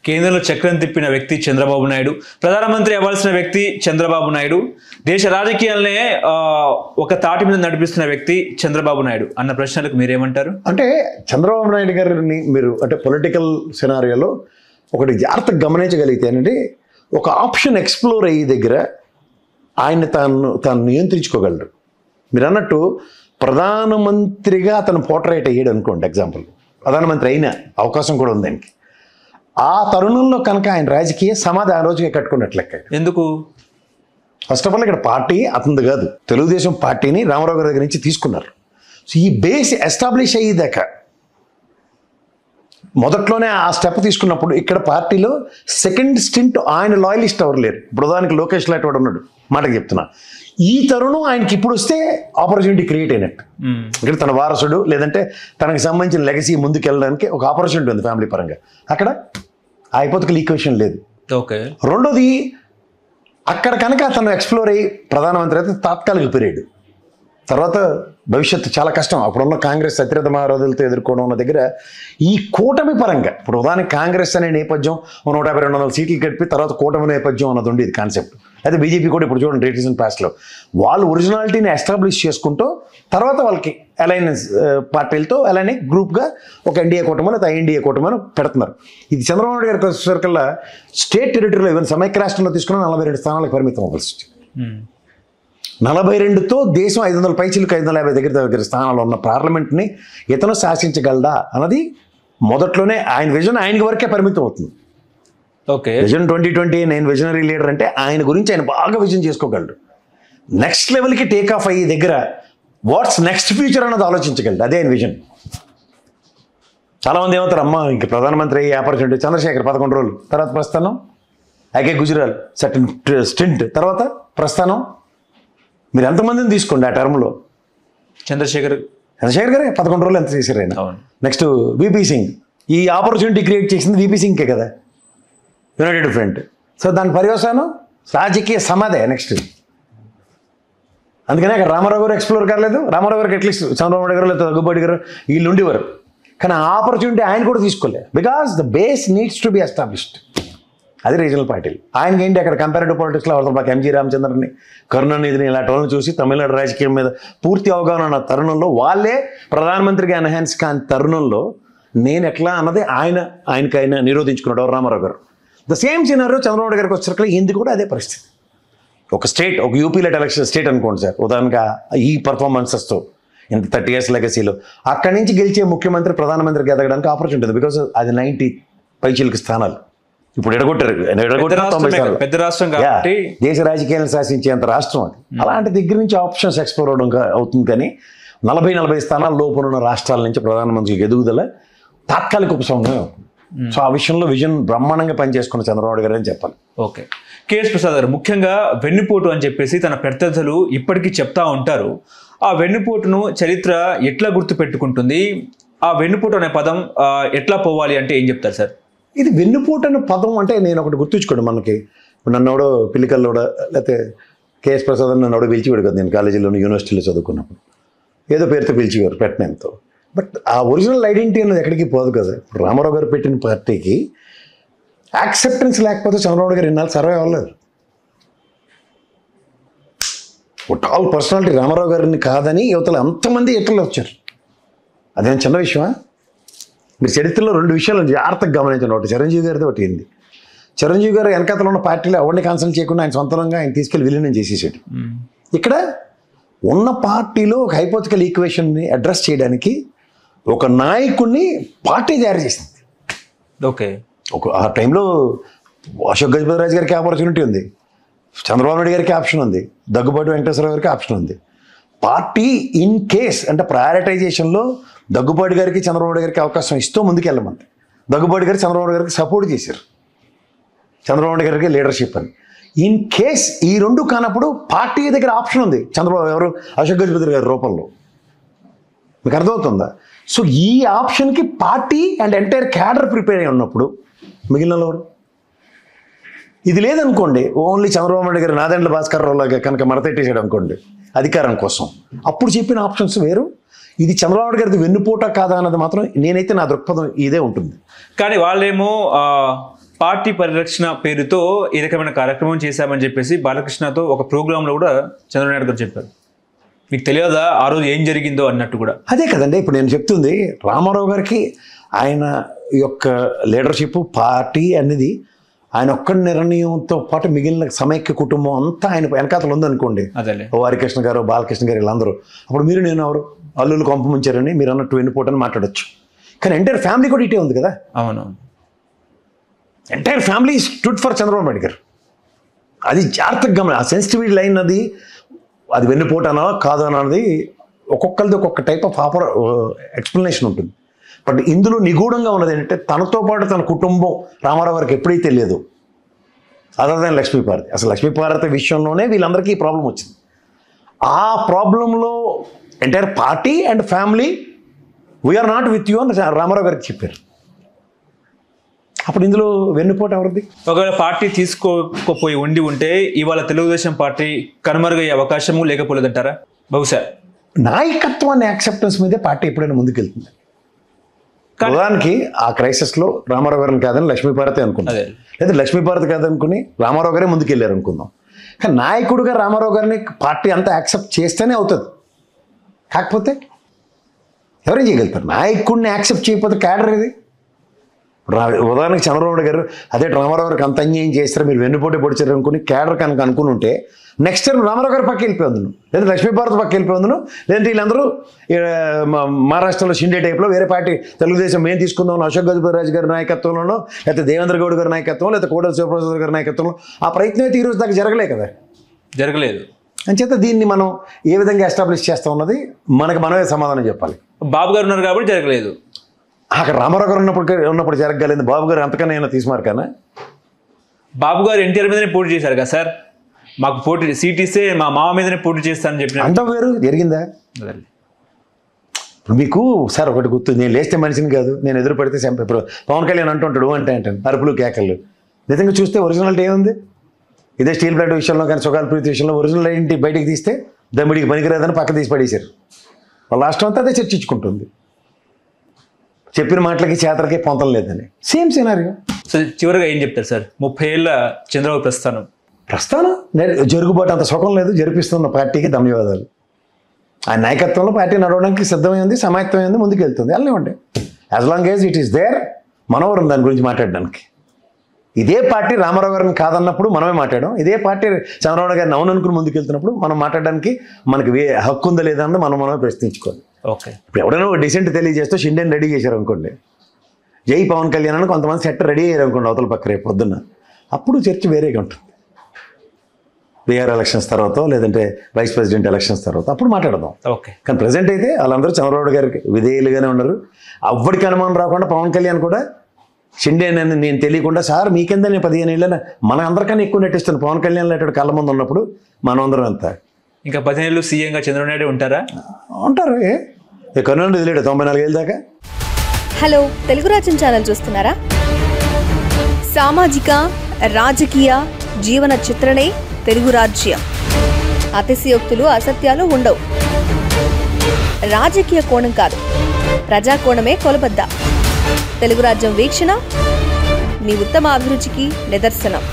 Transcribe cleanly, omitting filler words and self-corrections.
కేంద్రంలో చక్రం తిప్పిన వ్యక్తి చంద్రబాబు నాయుడు, ప్రధానమంత్రి అవ్వాల్సిన వ్యక్తి చంద్రబాబు నాయుడు, దేశ రాజకీయాలనే ఒక తాటి మీద నడిపిస్తున్న వ్యక్తి చంద్రబాబు నాయుడు అన్న ప్రశ్నలకు మీరేమంటారు? అంటే చంద్రబాబు నాయుడు గారిని మీరు అంటే పొలిటికల్ సినారియోలో ఒకటి జాగ్రత్తగా గమనించగలిగితేనండి, ఒక ఆప్షన్ ఎక్స్ప్లోర్ అయ్యే దగ్గర ఆయన తాను నియంత్రించుకోగలరు. మీరు అన్నట్టు ప్రధానమంత్రిగా అతను పోర్ట్రేట్ అయ్యాడు అనుకోండి, ఎగ్జాంపుల్ ప్రధానమంత్రి అయిన అవకాశం కూడా ఉంది ఆయనకి. ఆ తరుణంలో కనుక ఆయన రాజకీయ సమాధి ఆ రోజుగా కట్టుకున్నట్లు లెక్క. ఎందుకు? ఫస్ట్ ఆఫ్ ఆల్ ఇక్కడ పార్టీ అతనిది కాదు, తెలుగుదేశం పార్టీని రామారావు గారి దగ్గర నుంచి తీసుకున్నారు. సో ఈ బేస్ ఎస్టాబ్లిష్ అయ్యేదాకా మొదట్లోనే ఆ స్టెప్ తీసుకున్నప్పుడు ఇక్కడ పార్టీలో సెకండ్ స్టింట్ ఆయన లాయలిస్ట్ ఎవరు లేరు. ఇప్పుడు ఉదాహరణకి లోకేష్ లాంటి వాడు ఉన్నాడు, మాటకు చెప్తున్నా. ఈ తరుణం ఆయనకి ఇప్పుడు వస్తే ఆపర్చునిటీ క్రియేట్ అయినట్టు. ఇక్కడ తన వారసుడు లేదంటే తనకు సంబంధించిన లెగసీ ముందుకు వెళ్ళడానికి ఒక ఆపర్చునిటీ ఉంది ఫ్యామిలీ పరంగా. అక్కడ ఆ హైపోథెటికల్ ఈక్వేషన్ లేదు. ఓకే. రెండోది, అక్కడ కనుక తను ఎక్స్ప్లోర్ అయ్యి ప్రధానమంత్రి అయితే తాత్కాలిక పీరియడ్, తర్వాత భవిష్యత్తు చాలా కష్టం. అప్పుడున్న కాంగ్రెస్ అతిరథ మహారథులతో ఎదుర్కోవడం ఉన్న దగ్గర ఈ కూటమి పరంగా ఇప్పుడు ఉదాహరణకి కాంగ్రెస్ అనే నేపథ్యం 150-200 సీట్లు కడిపి తర్వాత కూటమి నేపథ్యం అన్నది ఉండేది కాన్సెప్ట్. అయితే బీజేపీ కూడా ఇప్పుడు చూడండి రీసెంట్ పాస్ట్లో వాళ్ళు ఒరిజినాలిటీని ఎస్టాబ్లిష్ చేసుకుంటూ తర్వాత వాళ్ళకి అలైనెన్స్ పార్టీలతో అలానే గ్రూప్గా ఒక ఎన్డీఏ కూటమి లేదా ఐఎన్డీఏ కూటమి పెడుతున్నారు. ఇది చంద్రబాబు నాయుడు గారికి వచ్చేసరికల్లా స్టేట్ టెరిటరీలో ఈవెన్ సమైక్య రాష్ట్రంలో తీసుకున్న 42 స్థానాలకు పరిమితం అవ్వాల్సి వచ్చింది. 42తో దేశం 500 పైచిలకు 550 దగ్గర స్థానాలు ఉన్న పార్లమెంట్ని ఇతను శాసించగలడా అన్నది మొదట్లోనే ఆయన విజన్ ఆయనకి వరకే పరిమితం అవుతుంది. ఓకే. విజన్ 2020 నేను విజనరీ లీడర్ అంటే ఆయన గురించి ఆయన బాగా విజన్ చేసుకోగలడు. నెక్స్ట్ లెవెల్కి టేక్ ఆఫ్ అయ్యే దగ్గర వాట్స్ నెక్స్ట్ ఫ్యూచర్ అన్నది ఆలోచించగలడు. అదే ఆయన విజన్. చాలామంది ఏమవుతారు, అమ్మ ఇంక ప్రధానమంత్రి అయ్యే ఆపర్చునిటీ చంద్రశేఖర్ 11 రోజులు తర్వాత ప్రస్థానం, ఐకే గుజరాల్ సర్టన్ స్టింట్ తర్వాత ప్రస్థానం. మీరు ఎంతమందిని తీసుకోండి ఆ టర్మ్లో. చంద్రశేఖర్ గారే 11 రోజులు ఎంత చేశారు ఆయన. నెక్స్ట్ వీపీ సింగ్, ఈ ఆపర్చునిటీ క్రియేట్ చేసింది వీపీ సింగ్కే కదా, యునైటెడ్ ఫ్రంట్. సో దాని పర్యవసానం రాజకీయ సమాధే నెక్స్ట్. అందుకనే అక్కడ రామారావు గారు ఎక్స్ప్లోర్ కాలేదు. రామారావు గారికి అట్లీస్ట్ చంద్రబాబు నాయుడు గారు లేదా దగ్గుబాటి గారు వీళ్ళు ఉండేవారు, కానీ ఆ ఆపర్చునిటీ ఆయన కూడా తీసుకోలేదు. Because the base needs to be established. అది రీజనల్ పార్టీలు. ఆయనకి ఏంటి అక్కడ కంపారిటివ్ పాలిటిక్స్లో అవతల మాకు ఎంజీ రామచంద్రని, కరుణానిధిని ఇలాంటి వాళ్ళని చూసి తమిళనాడు రాజకీయం మీద పూర్తి అవగాహన ఉన్న తరుణంలో వాళ్ళే ప్రధానమంత్రిగా ఎన్హాన్స్ కాని తరుణంలో నేను ఎట్లా అన్నది ఆయనకైనా నిరోధించుకున్నాడు రామారావు గారు. ద సేమ్ సినారియో చంద్రబాబు గారికి వచ్చేసరికి హిందీ కూడా అదే పరిస్థితి. ఒక స్టేట్, ఒక యూపీలో ఎలక్షన్ స్టేట్ అనుకోండి సార్, ఉదాహరణగా ఈ పర్ఫార్మెన్సెస్తో ఇంత 30 years లెగసీలో అక్కడి నుంచి గెలిచే ముఖ్యమంత్రి ప్రధానమంత్రికి ఎదగడానికి ఆపర్చునిటీ ఉంది. బికాస్ అది 90 పైచీలకు స్థానాలు. ఇప్పుడు ఎడగొట్టారు 90 పెద్ద రాష్ట్రం కాబట్టి దేశ రాజకీయాలను శాసించేంత రాష్ట్రం అది. అలాంటి దగ్గర నుంచి ఆప్షన్స్ ఎక్స్ప్లోర్ అవడం అవుతుంది. కానీ 40 స్థానాల లోపల ఉన్న రాష్ట్రాల నుంచి ప్రధానమంత్రికి ఎదుగుదల తాత్కాలిక ఉపశమనం. సో ఆ విషయంలో విజన్ బ్రహ్మాండంగా పనిచేసుకున్న చంద్రబాబు గారు అని చెప్పాలి. ఓకే. కేఎస్ ప్రసాద్ గారు, ముఖ్యంగా వెన్నుపోటు అని చెప్పేసి తన ప్రత్యర్థులు ఇప్పటికీ చెప్తా ఉంటారు. ఆ వెన్నుపోటును చరిత్ర ఎట్లా గుర్తు పెట్టుకుంటుంది? ఆ వెన్నుపోటు అనే పదం ఎట్లా పోవాలి అంటే ఏం చెప్తారు సార్? ఇది వెన్నుపోటు అనే పదం అంటే నేను ఒకటి గుర్తుంచుకోండి, మనకి నన్ను ఎవడో పిల్లికల్లో లేకపోతే కేఎస్ ప్రసాద్ అని నన్ను ఎవడో పిలిచివాడు కదా, నేను కాలేజీలోని యూనివర్సిటీలో చదువుకున్నప్పుడు ఏదో పేరుతో పిలిచేవారు పెట్టినంతో. బట్ ఆ ఒరిజినల్ ఐడెంటిటీ అనేది ఎక్కడికి పోదు కదా. రామారావు గారు పెట్టిన పార్టీకి యాక్సెప్టెన్స్ లేకపోతే చంద్రబాబు గారు ఇన్నాళ్ళు సర్వే అవ్వలేదు. ఆల్ పర్సనాలిటీ రామారావు గారిని కాదని యువతలు అంతమంది ఎట్లా వచ్చారు. అదేం చిన్న విషయమా? మీరు చరిత్రలో 2 విషయాలు జాగ్రత్తగా గమనించండి. ఒకటి చిరంజీవి గారితో, ఒకటి ఏంది. చిరంజీవి గారు వెనకాతలో ఉన్న పార్టీలో ఎవరిని కన్సల్ట్ చేయకుండా ఆయన సొంతంగా ఆయన తీసుకెళ్ళి విలీనం చేసేసాడు. ఇక్కడ ఉన్న పార్టీలో ఒక హైపోథెటికల్ ఈక్వేషన్ని అడ్రస్ చేయడానికి ఒక నాయకుడిని పార్టీ తయారు చేసింది. ఓకే. ఆ టైంలో అశోక్ గజపతి రాజు గారికి ఆపర్చునిటీ ఉంది, చంద్రబాబు నాయుడు గారికి ఆప్షన్ ఉంది, దగ్గుబాటి వెంకటేశ్వర గారికి ఆప్షన్ ఉంది. పార్టీ ఇన్ కేస్ అంటే ప్రయారిటైజేషన్లో దగ్గుబాటి గారికి చంద్రబాబు గారికి అవకాశం ఇస్తూ ముందుకెళ్ళమంది. దగ్గుబాటి గారు చంద్రబాబు గారికి సపోర్ట్ చేశారు, చంద్రబాబు గారికి లీడర్షిప్ అని. ఇన్ కేస్ ఈ 2 కానప్పుడు పార్టీ దగ్గర ఆప్షన్ ఉంది, చంద్రబాబు ఎవరు అశోక్ గజపతి గారి రూపంలో. మీకు అర్థమవుతుందా? సో ఈ ఆప్షన్కి party and entire cadre prepare అయి ఉన్నప్పుడు మిగిలిన ఎవరు? ఇది లేదనుకోండి, ఓన్లీ చంద్రబాబు నాయుడు గారు నాదెండ్ల భాస్కర్ రావులాగా కనుక మడతెట్టేసాడు అనుకోండి అధికారం కోసం, అప్పుడు చెప్పిన ఆప్షన్స్ వేరు. ఇది చంద్రబాబు నాయుడు గారిది వెన్నుపోట కాదా అన్నది మాత్రం నేనైతే నా దృక్పథం ఇదే ఉంటుంది. కానీ వాళ్ళేమో పార్టీ పరిరక్షణ పేరుతో ఈ రకమైన కార్యక్రమం చేశామని చెప్పేసి బాలకృష్ణతో ఒక ప్రోగ్రాంలో కూడా చంద్రబాబు నాయుడు గారు చెప్పారు. మీకు తెలియదా ఆ రోజు ఏం జరిగిందో అన్నట్టు కూడా? అదే కదండి ఇప్పుడు నేను చెప్తుంది. రామారావు గారికి ఆయన యొక్క లీడర్షిప్ పార్టీ అనేది ఆయన ఒక్క నిర్ణయంతో పాటు మిగిలిన సమైక్య కుటుంబం అంతా ఆయన వెనకాతలు ఉందనుకోండి. అదేలే హరికృష్ణ గారు, బాలకృష్ణ గారు వీళ్ళందరూ, అప్పుడు మీరు నేను ఎవరు అల్లులు కొంప ముంచారని మీరు అన్నట్టు వెన్నుపోటని మాట్లాడచ్చు. కానీ ఎంటైర్ ఫ్యామిలీ కూడా ఇటే ఉంది కదా. అవునవును, entire family stood for Chandrababu Naidu గారు. అది జాగ్రత్తగా గమని ఆ సెన్సిటివిటీ లైన్ అది వెన్నుపోటు అనా కాదు అన్నది ఒక్కొక్కరిది ఒక్కొక్క టైప్ ఆఫ్ ఎక్స్ప్లెనేషన్ ఉంటుంది. బట్ ఇందులో నిగూఢంగా ఉన్నది ఏంటంటే తనతో పాటు తన కుటుంబం రామారావు గారికి ఎప్పుడైతే లేదు అదర్ దాన్ లక్ష్మీపార్వతి. అసలు లక్ష్మీపార్వతి విషయంలోనే వీళ్ళందరికీ ఈ ప్రాబ్లం వచ్చింది. ఆ ప్రాబ్లంలో entire party and family we are not with you అని రామారావు గారికి చెప్పారు. అప్పుడు ఇందులో వెన్నుపోటు ఎవరిది? ఒకవేళ పార్టీ తీసుకోకపోయి ఉంటే ఇవాళ తెలుగుదేశం పార్టీ కనుమరుగయ్యే అవకాశము లేకపోలేదంటారా? బహుశా నాయకత్వాన్ని యాక్సెప్టెన్స్ మీదే పార్టీ ఎప్పుడైనా ముందుకెళ్తుంది. ఉదాహరణకి ఆ క్రైసిస్లో రామారావు గారిని కాదని లక్ష్మీపార్వతి అనుకున్నాం, లేదా లక్ష్మీపార్వతి కాదనుకుని రామారావు గారే ముందుకెళ్ళారు అనుకుందాం. కానీ నాయకుడిగా రామారావు గారిని పార్టీ అంతా యాక్సెప్ట్ చేస్తేనే అవుతుంది. కాకపోతే ఎవరేం చేయగలుగుతారు? నాయకుడిని యాక్సెప్ట్ చేయకపోతే క్యాడర్ ఇది. ఉదాహరణకి చంద్రబాబు గారు అదే రామారావు గారికి అంత అన్యాయం చేస్తారు, మీరు వెన్నుపోటీ పొడిచారు అనుకుని క్యాడర్ కనుక అనుకుని ఉంటే నెక్స్ట్ టైం రామారావు గారు పక్క వెళ్ళిపోయిందును, లేదా లక్ష్మీపార్వతి పక్క వెళ్ళిపోయిందును, లేదంటే వీళ్ళందరూ మహారాష్ట్రలో షిండే టైప్లో వేరే పార్టీ తెలుగుదేశం మేము తీసుకుందాం అశోక్ గజపతిరాజు గారి నాయకత్వంలోనో, లేకపోతే దేవేంద్ర గౌడ్ గారి నాయకత్వం, లేకపోతే కోడెల శివప్రసాద్ గారి నాయకత్వంలో ఆ ప్రయత్నం అయితే ఈరోజు దాకా జరగలే కదా. జరగలేదు. అంచేత దీన్ని మనం ఏ విధంగా ఎస్టాబ్లిష్ చేస్తాం ఉన్నది మనకు మనమే సమాధానం చెప్పాలి. బాబు గారు ఉన్నారు కాబట్టి జరగలేదు. అక్కడ రామారావు గారు ఉన్నప్పుడు జరగలేదు. బాబు గారు అంతకన్నా ఏమైనా తీసుమార్కానా? బాబు గారు ఎన్టీఆర్ మీదనే పోటీ చేశారు కదా సార్. మాకు పోటీ సీట్ ఇస్తే మా మామ మీదనే పోటీ చేస్తానని చెప్పిన అంత వేరు జరిగిందా? మీకు సార్ ఒకటి గుర్తు, నేను లేస్తే మనిషిని కాదు, నేను ఎదురు పడితే ఇప్పుడు పవన్ కళ్యాణ్ అంటుంటాడు అంటాను అరుపులు కేకలు. నిజంగా చూస్తే ఒరిజినాలిటీ ఏముంది? ఇదే స్టీల్ ప్లాంట్ విషయంలో కానీ సుగాల్ ప్రీతి విషయంలో ఒరిజినల్ ఏంటి బయటికి తీస్తే దమ్మిడికి పనికిరాదని పక్క తీసి పడేశారు. వాళ్ళ రాష్ట్రం అంతా అదే చర్చించుకుంటుంది. చెప్పిన మాటలకి చేతలకి పొంతం లేదని సేమ్ సినారియో. సో చివరిగా ఏం చెప్తారు సార్? 30 ఏళ్ళ చంద్రబాబు ప్రస్థానం జరుగుబాటు అంత సుఖం లేదు, జరిపిస్తున్న పార్టీకి ధన్యవాదాలు. ఆ నాయకత్వంలో పార్టీ నడవడానికి సిద్ధమైంది, సమాయత్తమైంది, ముందుకు వెళ్తుంది. వెళ్ళనివ్వండి. As long as it is there మనవరం దాని గురించి మాట్లాడడానికి. ఇదే పార్టీ రామారావు గారిని కాదన్నప్పుడు మనమే మాట్లాడాం. ఇదే పార్టీ చంద్రబాబు గారిని అవుననుకుని ముందుకు వెళ్తున్నప్పుడు మనం మాట్లాడడానికి మనకి హక్కు ఉందా లేదా అన్నది మనమే ప్రశ్నించుకోవాలి. ఓకే. ఇప్పుడు ఎవడైనా ఒక డిసెంట్ తెలియజేస్తూ షిండేని రెడీ చేశారు అనుకోండి, జై పవన్ కళ్యాణ్ అని కొంతమంది సెట్ రెడీ అయ్యారు అనుకోండి అవతల పక్క రేపు పొద్దున్న, అప్పుడు చర్చ వేరేగా ఉంటుంది. బీఆర్ ఎలక్షన్స్ తర్వాత లేదంటే వైస్ ప్రెసిడెంట్ ఎలక్షన్స్ తర్వాత అప్పుడు మాట్లాడదాం. ఓకే. కానీ ప్రజెంట్ అయితే వాళ్ళందరూ చంద్రబాబు గారికి విధేయులుగానే ఉన్నారు. ఎవ్వడికి అనుమానం రాకుండా పవన్ కళ్యాణ్ కూడా షిండే అని నేను తెలియకుండా సార్ మీకెంత నేను 15 ఏళ్ళైనా మన అందరికన్నా ఎక్కువ నటిస్తాను పవన్ కళ్యాణ్ లాంటి కళ్ళ ముందు ఉన్నప్పుడు మనం అందరం అంతా ఇంకా 15 ఏళ్ళు సీఎంగా చంద్రబాబు నాయుడు ఉంటారా? ఉంటారు. కర్నూలు వదిలేడు 94 ఏళ్ళ దాకా. హలో, తెలుగు రాజ్యం ఛానల్ చూస్తున్నారా? సామాజిక రాజకీయ జీవన చిత్రణే తెలుగు రాజ్యం. అతిశయోక్తులు అసత్యాలు ఉండవు. రాజకీయ కోణం కాదు, ప్రజా కోణమే కొలబద్ద. తెలుగు రాజ్యం వీక్షణ మీ ఉత్తమ అభిరుచికి నిదర్శనం.